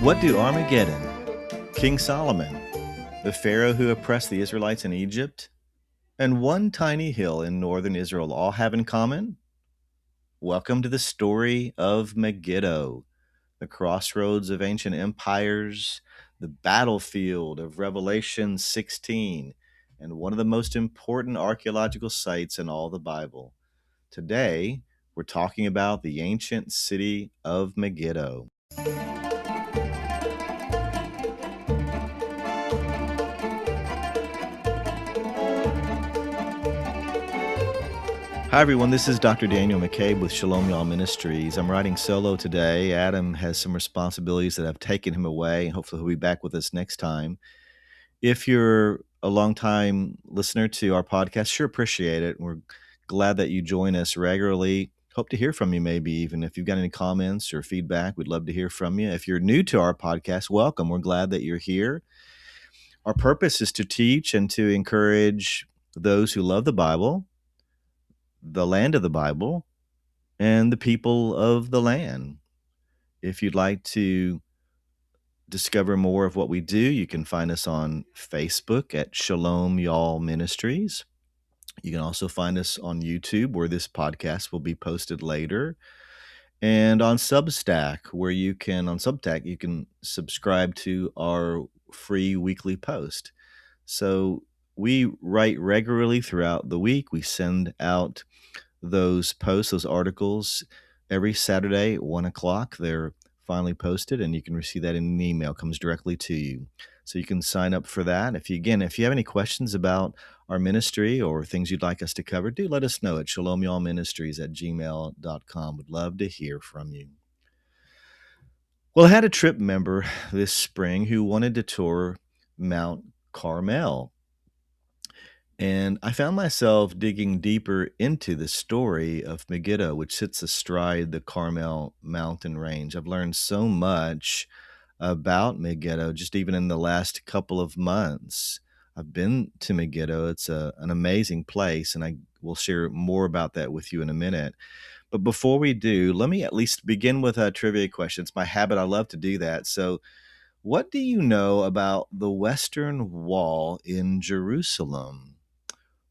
What do Armageddon, King Solomon, the Pharaoh who oppressed the Israelites in Egypt, and one tiny hill in northern Israel all have in common? Welcome to the story of Megiddo, the crossroads of ancient empires, the battlefield of Revelation 16, and one of the most important archaeological sites in all the Bible. Today, we're talking about the ancient city of Megiddo. Hi, everyone. This is Dr. Daniel McCabe with Shalom Y'all Ministries. I'm riding solo today. Adam has some responsibilities that have taken him away. Hopefully, he'll be back with us next time. If you're a longtime listener to our podcast, sure appreciate it. We're glad that you join us regularly. Hope to hear from you, maybe even if you've got any comments or feedback. We'd love to hear from you. If you're new to our podcast, welcome. We're glad that you're here. Our purpose is to teach and to encourage those who love the Bible, the land of the Bible, and the people of the land. If you'd like to discover more of what we do, you can find us on Facebook at Shalom Y'all Ministries. You can also find us on YouTube, where this podcast will be posted later, and on Substack, you can subscribe to our free weekly post. So we write regularly throughout the week. We send out those posts, those articles, every Saturday at 1 o'clock. They're finally posted, and you can receive that in an email. It comes directly to you. So you can sign up for that. If you have any questions about our ministry or things you'd like us to cover, do let us know at shalomyallministries@gmail.com. We'd love to hear from you. Well, I had a trip member this spring who wanted to tour Mount Carmel. And I found myself digging deeper into the story of Megiddo, which sits astride the Carmel mountain range. I've learned so much about Megiddo just even in the last couple of months. I've been to Megiddo. It's an amazing place, and I will share more about that with you in a minute. But before we do, let me at least begin with a trivia question. It's my habit. I love to do that. So, what do you know about the Western Wall in Jerusalem?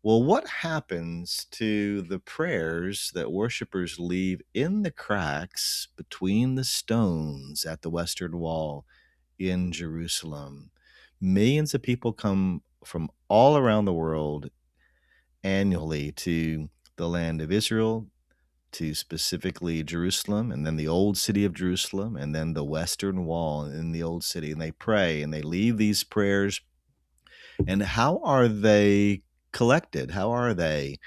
Well, what happens to the prayers that worshipers leave in the cracks between the stones at the Western Wall in Jerusalem? Millions of people come from all around the world annually to the land of Israel, to specifically Jerusalem, and then the old city of Jerusalem, and then the Western Wall in the old city. And they pray and they leave these prayers. And how are they collected? How are they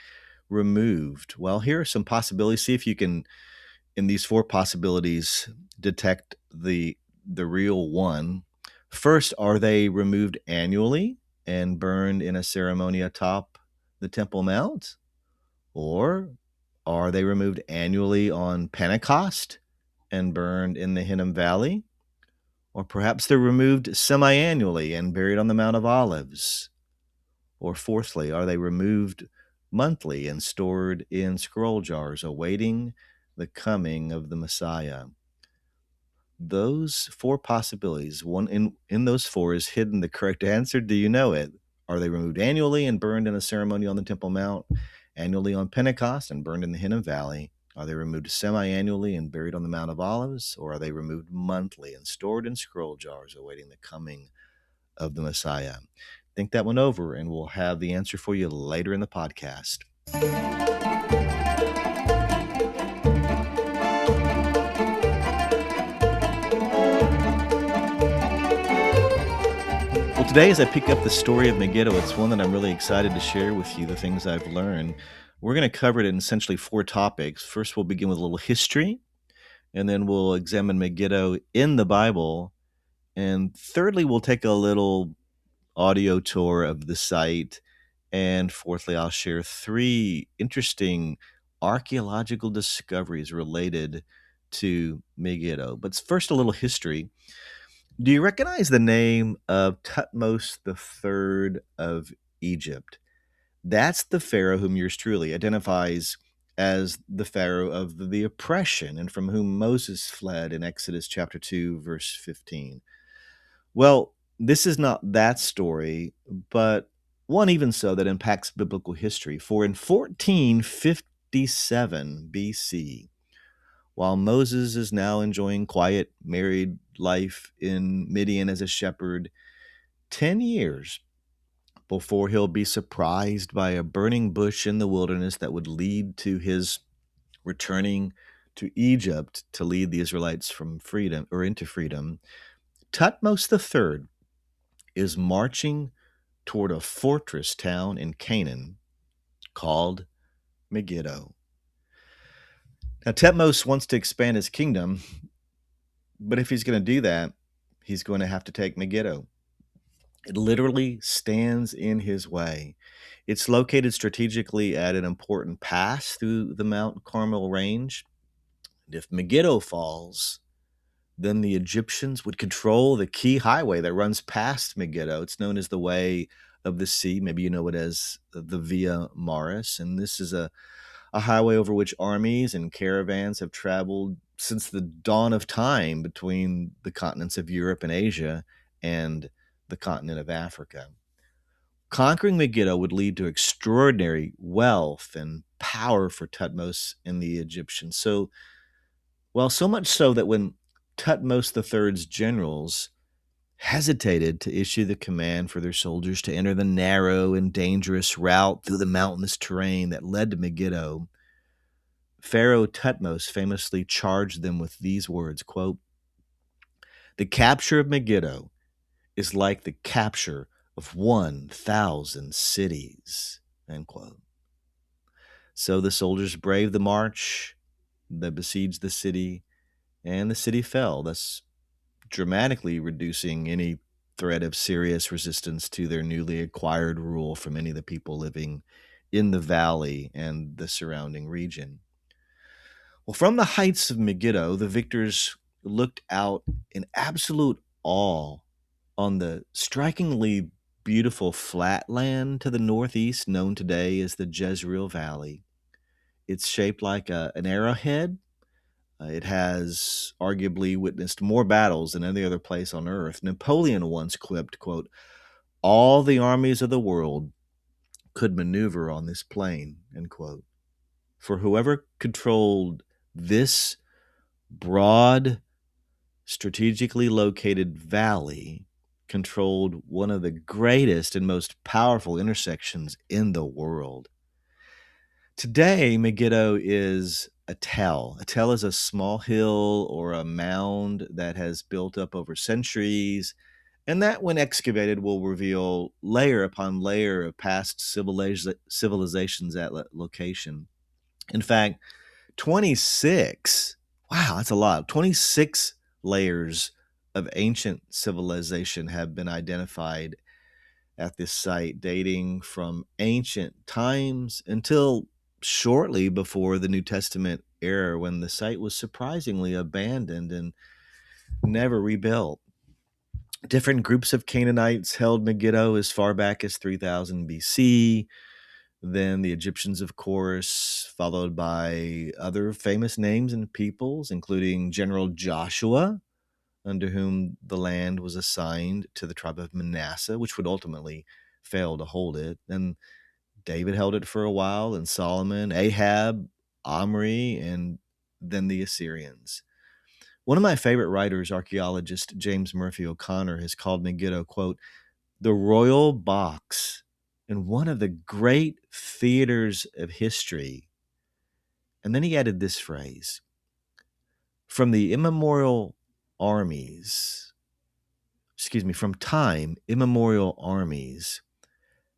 removed? Well, here are some possibilities. See if you can, in these four possibilities, detect the real one. First, are they removed annually and burned in a ceremony atop the Temple Mount? Or are they removed annually on Pentecost and burned in the Hinnom Valley? Or perhaps they're removed semi-annually and buried on the Mount of Olives? Or fourthly, are they removed monthly and stored in scroll jars, awaiting the coming of the Messiah? Those four possibilities, one in those four is hidden the correct answer. Do you know it? Are they removed annually and burned in a ceremony on the Temple Mount, annually on Pentecost and burned in the Hinnom Valley? Are they removed semi-annually and buried on the Mount of Olives? Or are they removed monthly and stored in scroll jars, awaiting the coming of the Messiah? Think that one over, and we'll have the answer for you later in the podcast. Well, today, as I pick up the story of Megiddo, it's one that I'm really excited to share with you, the things I've learned. We're going to cover it in essentially four topics. First, we'll begin with a little history, and then we'll examine Megiddo in the Bible. And thirdly, we'll take a little audio tour of the site. And fourthly, I'll share three interesting archaeological discoveries related to Megiddo. But first, a little history. Do you recognize the name of Tutmos III of Egypt? That's the pharaoh whom yours truly identifies as the Pharaoh of the oppression and from whom Moses fled in Exodus chapter 2, verse 15. Well, this is not that story, but one even so that impacts biblical history. For in 1457 BC, while Moses is now enjoying quiet married life in Midian as a shepherd, 10 years before he'll be surprised by a burning bush in the wilderness that would lead to his returning to Egypt to lead the Israelites from freedom or into freedom, Tutmos III is marching toward a fortress town in Canaan called Megiddo. Now, Tutmos wants to expand his kingdom, but if he's going to do that, he's going to have to take Megiddo. It literally stands in his way. It's located strategically at an important pass through the Mount Carmel range. And if Megiddo falls, then the Egyptians would control the key highway that runs past Megiddo. It's known as the Way of the Sea. Maybe you know it as the Via Maris. And this is a highway over which armies and caravans have traveled since the dawn of time between the continents of Europe and Asia and the continent of Africa. Conquering Megiddo would lead to extraordinary wealth and power for Tutmos and the Egyptians. So much so that when Tutmos III's generals hesitated to issue the command for their soldiers to enter the narrow and dangerous route through the mountainous terrain that led to Megiddo, Pharaoh Tutmos famously charged them with these words, quote, "The capture of Megiddo is like the capture of 1,000 cities," end quote. So the soldiers braved the march, they besieged the city, and the city fell, thus dramatically reducing any threat of serious resistance to their newly acquired rule from any of the people living in the valley and the surrounding region. Well, from the heights of Megiddo, the victors looked out in absolute awe on the strikingly beautiful flatland to the northeast, known today as the Jezreel Valley. It's shaped like an arrowhead. It has arguably witnessed more battles than any other place on earth. Napoleon once quipped, quote, "All the armies of the world could maneuver on this plain," end quote. For whoever controlled this broad, strategically located valley controlled one of the greatest and most powerful intersections in the world. Today, Megiddo is a tell. A tell is a small hill or a mound that has built up over centuries, and that, when excavated, will reveal layer upon layer of past civilizations at location. In fact, 26, wow, that's a lot. 26 layers of ancient civilization have been identified at this site, dating from ancient times until shortly before the New Testament era, when the site was surprisingly abandoned and never rebuilt. Different groups of Canaanites held Megiddo as far back as 3000 BC. Then the Egyptians, of course, followed by other famous names and peoples, including General Joshua, under whom the land was assigned to the tribe of Manasseh, which would ultimately fail to hold it. And David held it for a while, and Solomon, Ahab, Omri, and then the Assyrians. One of my favorite writers, archaeologist James Murphy O'Connor, has called Megiddo, quote, "the royal box in one of the great theaters of history." And then he added this phrase, from time, immemorial armies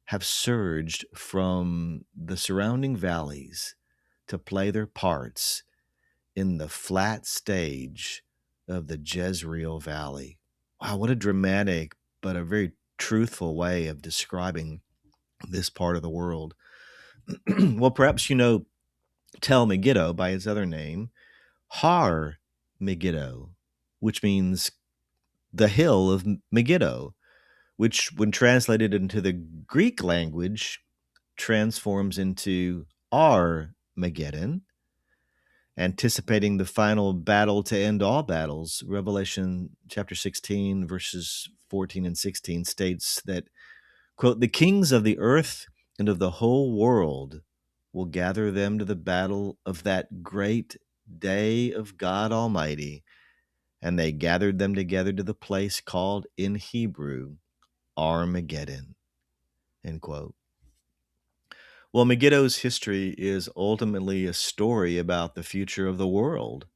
have surged from the surrounding valleys to play their parts in the flat stage of the Jezreel Valley. Wow, what a dramatic but a very truthful way of describing this part of the world. Well, perhaps you know Tel Megiddo by its other name, Har Megiddo, which means the hill of Megiddo, which, when translated into the Greek language, transforms into Ar Armageddon, anticipating the final battle to end all battles. Revelation chapter 16, verses 14 and 16 states that, quote, "The kings of the earth and of the whole world will gather them to the battle of that great day of God Almighty. And they gathered them together to the place called in Hebrew Armageddon," end quote. Well, Megiddo's history is ultimately a story about the future of the world.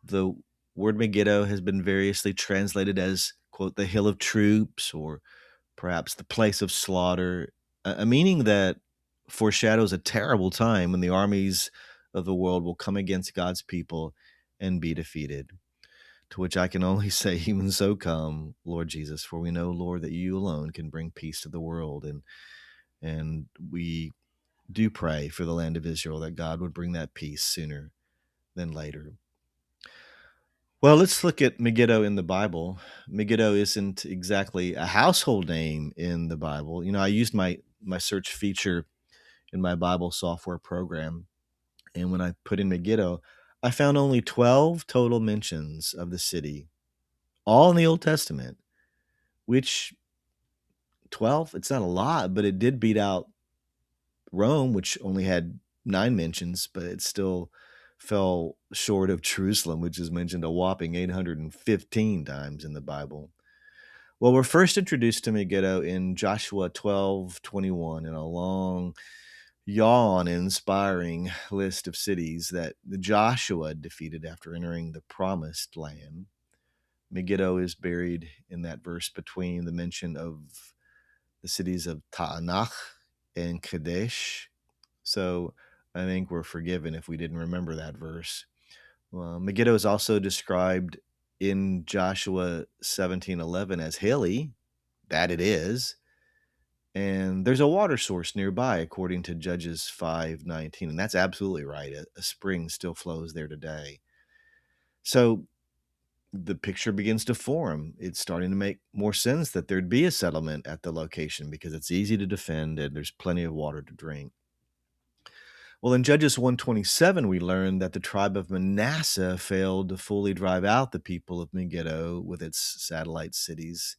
The word Megiddo has been variously translated as, quote, "the hill of troops," or perhaps "the place of slaughter," a meaning that foreshadows a terrible time when the armies of the world will come against God's people and be defeated. To which I can only say, even so come, Lord Jesus, for we know, Lord, that you alone can bring peace to the world. And we do pray for the land of Israel that God would bring that peace sooner than later. Well, let's look at Megiddo in the Bible. Megiddo isn't exactly a household name in the Bible. You know, I used my search feature in my Bible software program, and when I put in Megiddo, I found only 12 total mentions of the city, all in the Old Testament, which 12, it's not a lot, but it did beat out Rome, which only had 9 mentions, but it still fell short of Jerusalem, which is mentioned a whopping 815 times in the Bible. Well, we're first introduced to Megiddo in Joshua 12:21 in a long, yawn-inspiring list of cities that Joshua defeated after entering the Promised Land. Megiddo is buried in that verse between the mention of the cities of Ta'anach and Kadesh. So I think we're forgiven if we didn't remember that verse. Megiddo is also described in Joshua 17:11 as hilly. That it is. And there's a water source nearby, according to Judges 5:19. And that's absolutely right. A spring still flows there today. So the picture begins to form. It's starting to make more sense that there'd be a settlement at the location because it's easy to defend and there's plenty of water to drink. Well, in Judges 127, we learn that the tribe of Manasseh failed to fully drive out the people of Megiddo with its satellite cities,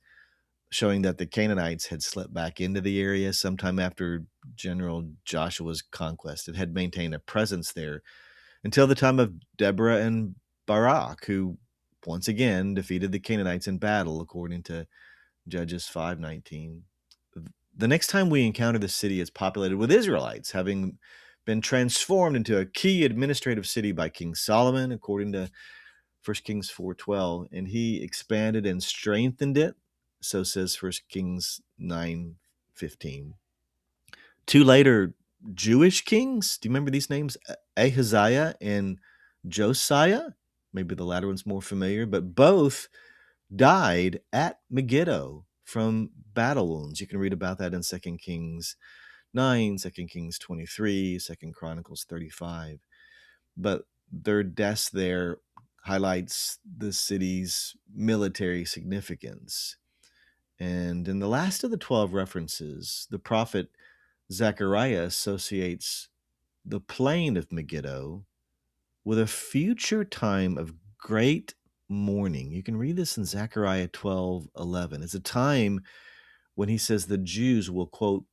showing that the Canaanites had slipped back into the area sometime after General Joshua's conquest and had maintained a presence there until the time of Deborah and Barak, who once again defeated the Canaanites in battle, according to Judges 5:19. The next time we encounter the city is populated with Israelites, having been transformed into a key administrative city by King Solomon, according to 1 Kings 4:12, and he expanded and strengthened it. So says 1 Kings 9:15. Two later Jewish kings, do you remember these names? Ahaziah and Josiah? Maybe the latter one's more familiar, but both died at Megiddo from battle wounds. You can read about that in 2 Kings 9, 2 Kings 23, 2 Chronicles 35. But their deaths there highlights the city's military significance. And in the last of the 12 references, the prophet Zechariah associates the plain of Megiddo with a future time of great mourning. You can read this in Zechariah 12:11. It's a time when he says the Jews will, quote,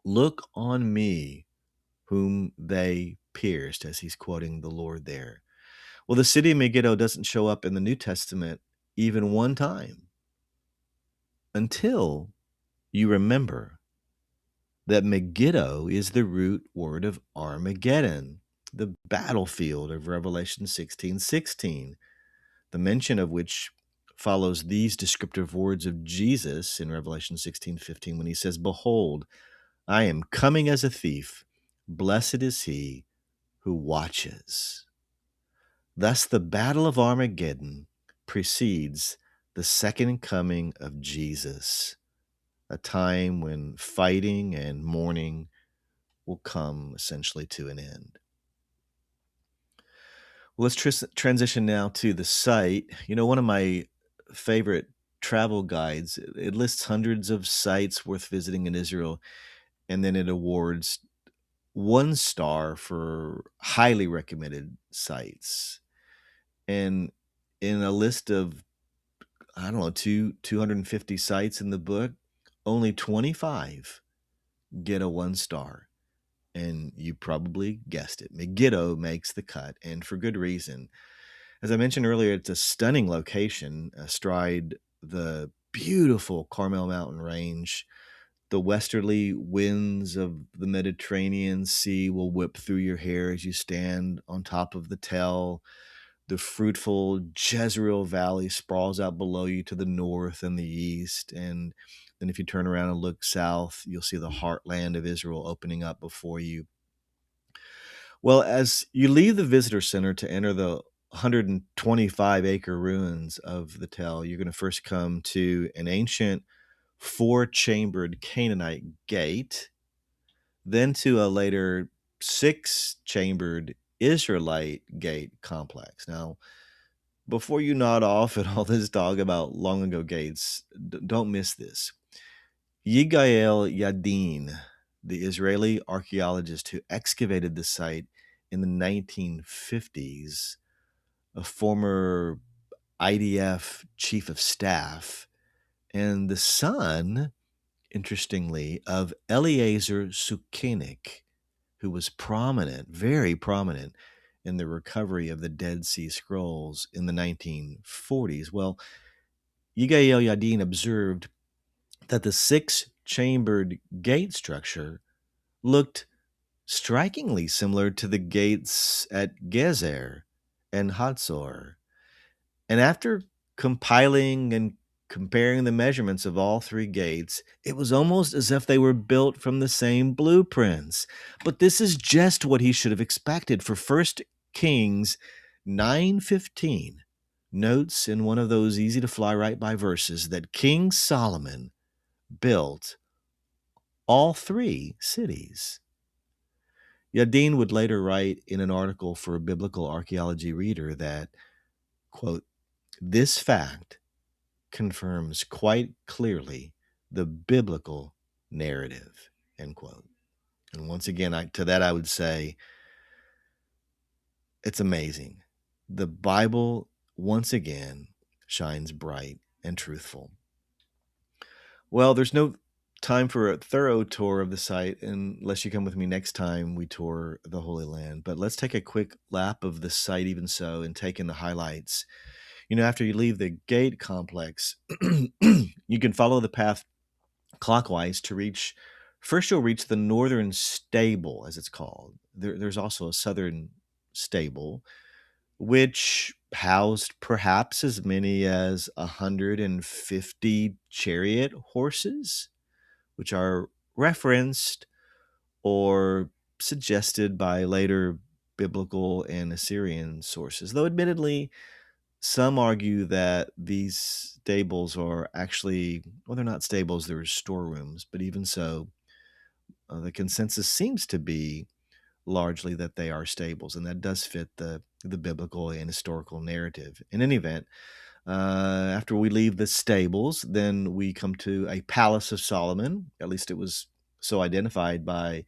"look on me whom they pierced," as he's quoting the Lord there. Well, the city of Megiddo doesn't show up in the New Testament even one time until you remember that Megiddo is the root word of Armageddon, the battlefield of Revelation 16:16, the mention of which follows these descriptive words of Jesus in Revelation 16:15 when he says, "Behold, I am coming as a thief. Blessed is he who watches." Thus, the Battle of Armageddon precedes the second coming of Jesus, a time when fighting and mourning will come essentially to an end. Well, let's transition now to the site. You know, one of my favorite travel guides, it lists hundreds of sites worth visiting in Israel, and then it awards 1 star for highly recommended sites. And in a list of, I don't know, 250 sites in the book, only 25 get a 1 star. And you probably guessed it. Megiddo makes the cut, and for good reason. As I mentioned earlier, it's a stunning location astride the beautiful Carmel Mountain Range. The westerly winds of the Mediterranean Sea will whip through your hair as you stand on top of the tell. The fruitful Jezreel Valley sprawls out below you to the north and the east. And then if you turn around and look south, you'll see the heartland of Israel opening up before you. Well, as you leave the visitor center to enter the 125-acre ruins of the tell, you're going to first come to an ancient 4-chambered Canaanite gate, then to a later 6-chambered Israelite gate complex. Now, before you nod off at all this talk about long ago gates, don't miss this. Yigael Yadin, the Israeli archaeologist who excavated the site in the 1950s, a former IDF chief of staff, and the son, interestingly, of Eliezer Sukenik, who was prominent, very prominent, in the recovery of the Dead Sea Scrolls in the 1940s. Well, Yigael Yadin observed that the 6-chambered gate structure looked strikingly similar to the gates at Gezer and Hatzor. And after compiling and comparing the measurements of all 3 gates, it was almost as if they were built from the same blueprints. But this is just what he should have expected, for 1 Kings 9:15 notes in one of those easy to fly right by verses that King Solomon built all 3 cities. Yadin would later write in an article for a biblical archaeology reader that, quote, "This fact confirms quite clearly the biblical narrative," end quote. And once again, to that I would say, it's amazing. The Bible, once again, shines bright and truthful. Well, there's no time for a thorough tour of the site unless you come with me next time we tour the Holy Land. But let's take a quick lap of the site even so and take in the highlights. After you leave the gate complex, you can follow the path clockwise to reach. First, you'll reach the northern stable, as it's called. There's also a southern stable, which housed perhaps as many as 150 chariot horses, which are referenced or suggested by later biblical and Assyrian sources. Though admittedly, some argue that these stables are actually, well, they're not stables, they're storerooms, but even so, the consensus seems to be largely that they are stables, and that does fit the biblical and historical narrative. In any event, after we leave the stables, then we come to a palace of Solomon. At least it was so identified by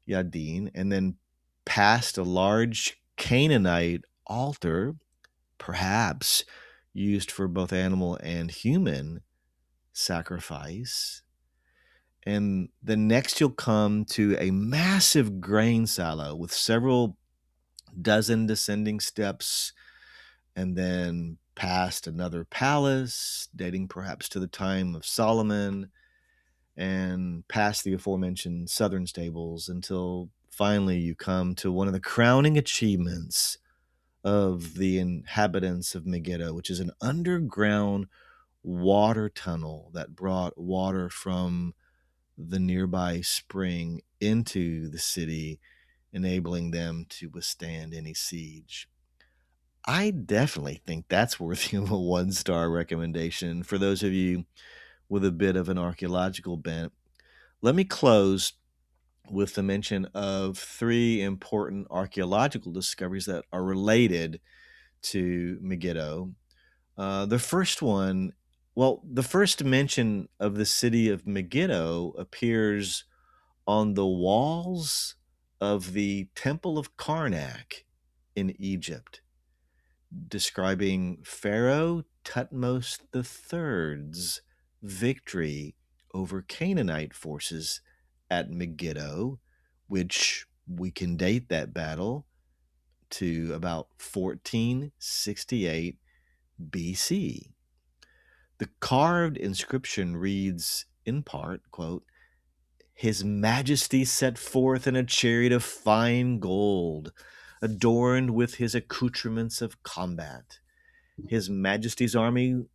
Yadin, and then past a large Canaanite altar, perhaps used for both animal and human sacrifice. And then next you'll come to a massive grain silo with several dozen descending steps, and then past another palace dating perhaps to the time of Solomon, and past the aforementioned southern stables until finally you come to one of the crowning achievements of the inhabitants of Megiddo, which is an underground water tunnel that brought water from the nearby spring into the city, enabling them to withstand any siege. I definitely think that's worthy of a 1-star recommendation for those of you with a bit of an archaeological bent. Let me close with the mention of 3 important archaeological discoveries that are related to Megiddo. The first one, well, the first mention of the city of Megiddo appears on the walls of the Temple of Karnak in Egypt, describing Pharaoh Tutmos III's victory over Canaanite forces at Megiddo, which we can date that battle to about 1468 BC. The carved inscription reads, in part, quote, "His Majesty set forth in a chariot of fine gold, adorned with his accoutrements of combat. His Majesty's army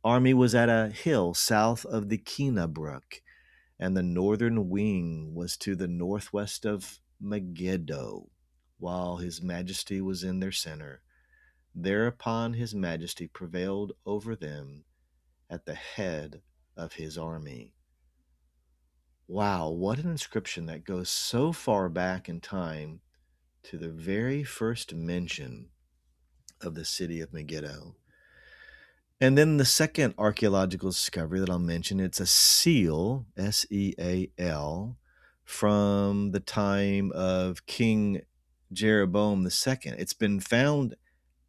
was at a hill south of the Kena Brook, and the northern wing was to the northwest of Megiddo, while His Majesty was in their center. Thereupon His Majesty prevailed over them at the head of his army." Wow, what an inscription that goes so far back in time to the very first mention of the city of Megiddo. And then the second archaeological discovery that I'll mention, it's a seal, S-E-A-L, from the time of King Jeroboam II. It's been found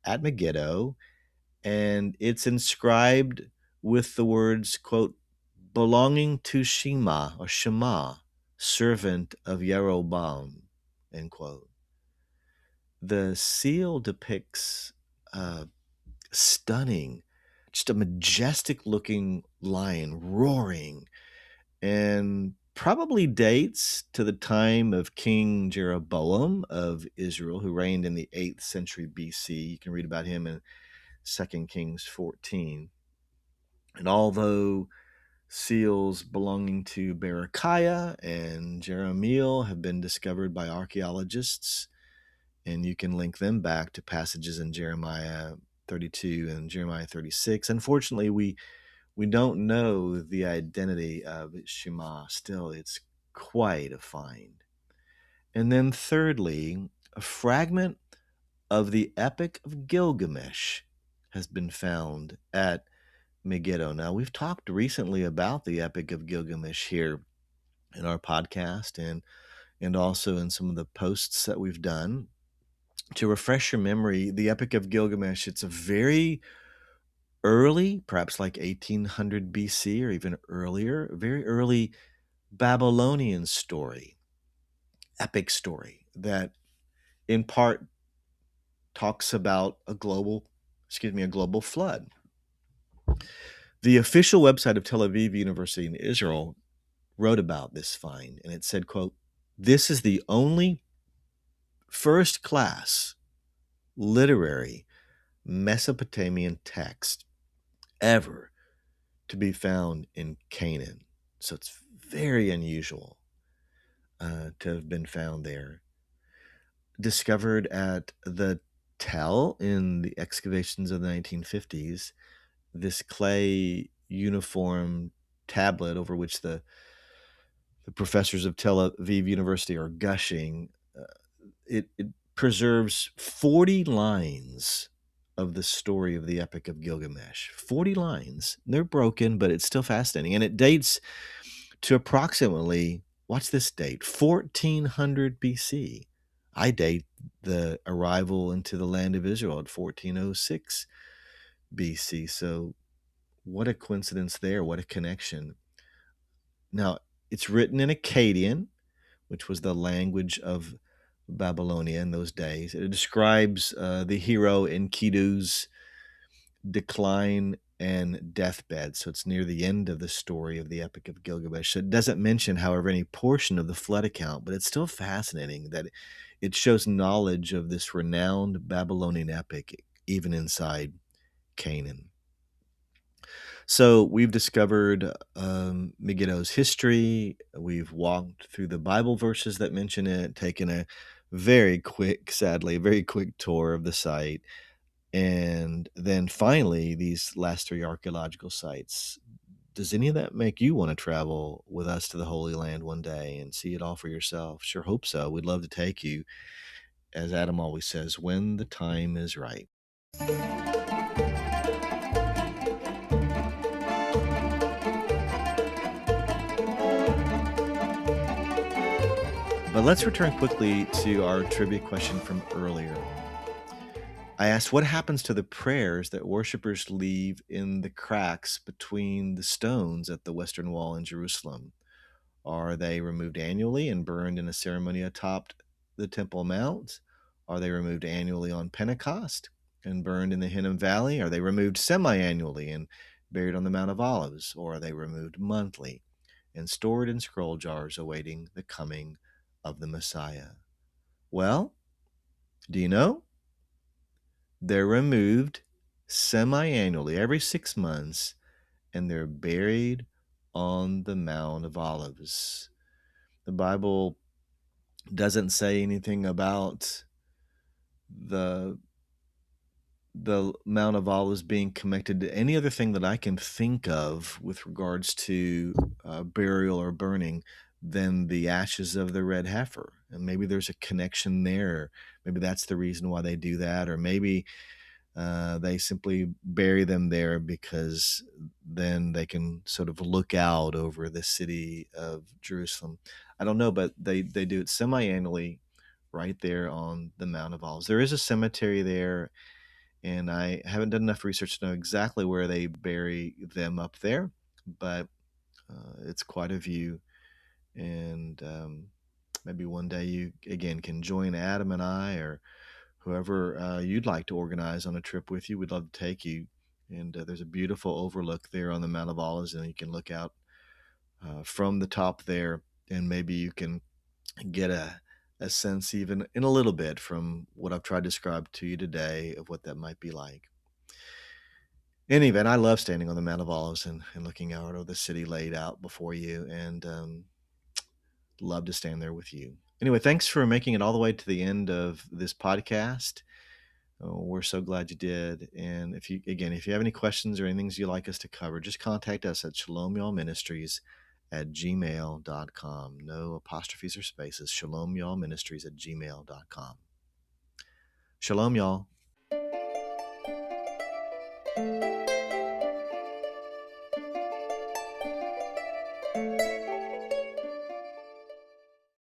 at Megiddo, and it's inscribed with the words, quote, "belonging to Shema, servant of Jeroboam," end quote. The seal depicts stunning, just a majestic looking lion roaring, and probably dates to the time of King Jeroboam of Israel, who reigned in the 8th century BC. You can read about him in 2 Kings 14. And although seals belonging to Berechiah and Jeremiel have been discovered by archaeologists, and you can link them back to passages in Jeremiah 32 and Jeremiah 36. Unfortunately, we don't know the identity of Shema. Still, it's quite a find. And then thirdly, a fragment of the Epic of Gilgamesh has been found at Megiddo. Now, we've talked recently about the Epic of Gilgamesh here in our podcast and also in some of the posts that we've done. To refresh your memory, the Epic of Gilgamesh, it's a very early, perhaps like 1800 BC or even earlier, very early Babylonian story, epic story that in part talks about a global flood. The official website of Tel Aviv University in Israel wrote about this find, and it said, quote, "This is the only first-class literary Mesopotamian text ever to be found in Canaan." So it's very unusual to have been found there. Discovered at the Tell in the excavations of the 1950s, this clay uniform tablet over which the professors of Tel Aviv University are gushing, it preserves 40 lines of the story of the Epic of Gilgamesh. 40 lines. They're broken, but it's still fascinating. And it dates to approximately, watch this date, 1400 BC. I date the arrival into the land of Israel at 1406 BC. So what a coincidence there. What a connection. Now, it's written in Akkadian, which was the language of Babylonia in those days. It describes the hero Enkidu's decline and deathbed. So it's near the end of the story of the Epic of Gilgamesh. It doesn't mention, however, any portion of the flood account, but it's still fascinating that it shows knowledge of this renowned Babylonian epic, even inside Canaan. So we've discovered Megiddo's history. We've walked through the Bible verses that mention it, taken a very quick tour of the site. And then finally, these last three archaeological sites. Does any of that make you want to travel with us to the Holy Land one day and see it all for yourself? Sure hope so. We'd love to take you, as Adam always says, when the time is right. But let's return quickly to our trivia question from earlier. I asked, what happens to the prayers that worshipers leave in the cracks between the stones at the Western Wall in Jerusalem? Are they removed annually and burned in a ceremony atop the Temple Mount? Are they removed annually on Pentecost and burned in the Hinnom Valley? Are they removed semi-annually and buried on the Mount of Olives? Or are they removed monthly and stored in scroll jars awaiting the coming of the Messiah? Well, do you know? They're removed semi-annually, every 6 months, and they're buried on the Mount of Olives. The Bible doesn't say anything about the Mount of Olives being connected to any other thing that I can think of with regards to burial or burning than the ashes of the red heifer. And maybe there's a connection there. Maybe that's the reason why they do that. Or maybe they simply bury them there because then they can sort of look out over the city of Jerusalem. I don't know, but they do it semi-annually right there on the Mount of Olives. There is a cemetery there, and I haven't done enough research to know exactly where they bury them up there, but it's quite a view. And maybe one day you, again, can join Adam and I or whoever you'd like to organize on a trip with you. We'd love to take you. And there's a beautiful overlook there on the Mount of Olives, and you can look out from the top there, and maybe you can get a sense, even in a little bit, from what I've tried to describe to you today of what that might be like. In any event, I love standing on the Mount of Olives and looking out over the city laid out before you, and love to stand there with you. Anyway, thanks for making it all the way to the end of this podcast. Oh, we're so glad you did. And if you have any questions or anything you'd like us to cover, just contact us at Shalom Y'all Ministries at gmail.com. No apostrophes or spaces. Shalom Y'all Ministries at gmail.com. Shalom, y'all.